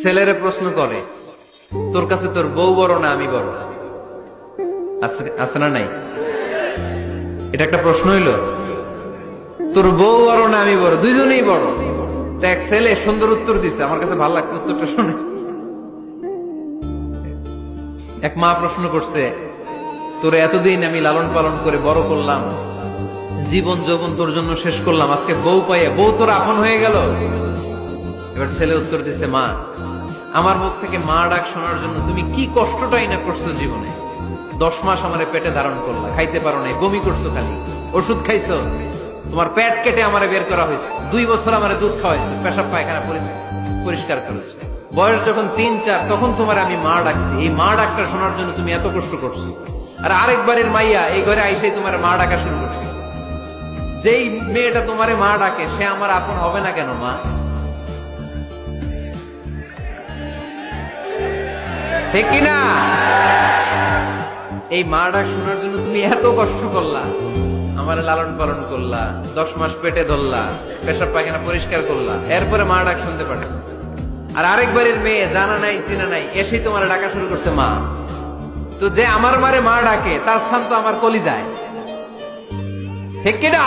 ছেলেরে প্রশ্ন করে, তোর কাছে তোর বউ বড় না আমি বড়? আছে না নাই? এটা একটা প্রশ্ন হইল। তোর বউ বড় না আমি বড়? দুইজনেই বড়। এক ছেলে সুন্দর উত্তর দিছে, আমার কাছে ভালো লাগছে উত্তরটা শুনে। এক মা প্রশ্ন করছে, তোরে এতদিন আমি লালন পালন করে বড় করলাম, জীবন যৌবন তোর জন্য শেষ করলাম, আজকে বউ পাইয়া বউ তোর আপন হয়ে গেল। এবার ছেলে উত্তর দিছে, মা, আমার মুখ থেকে মা ডাক শোনার জন্য তুমি কি কষ্টটাই না করছো জীবনে। 10 মাস আমারে পেটে ধারণ করলা, খাইতে পারো নাই, বমি করছো, খালি ওষুধ খাইছো, তোমার পেট কেটে আমারে বের করা হয়েছে, 2 বছর আমারে দুধ খাওয়াইছো, পেশাব পায়খানা পরিষ্কার করেছো। বয়স যখন 3-4 তখন তোমার আমি মা ডাকছি। এই মা ডাকটা শোনার জন্য তুমি এত কষ্ট করছো, আর আরেকবারের মাইয়া এই ঘরে আইসে তোমার মা ডাকা শুরু করছে। যেই মেয়েটা তোমারে মা ডাকে সে আমার আপন হবে না কেন মা? ঠিক কিনা? এই মা ডাক শোনার জন্য তুমি এত কষ্ট করলা, আমার লালন পালন করলা, 10 মাস পেটে ধরলা, পেশাব পায়খানা পরিষ্কার করলা, এরপরে মা ডাক শুনতে পারছো। আর আরেকবারের মেয়ে জানা নাই চিনা নাই এসেই তোমার ডাকা শুরু করছে মা। তো যে আমার মারে মা ডাকে তার স্থান তো আমার কলিজায়। ঠিক কিনা?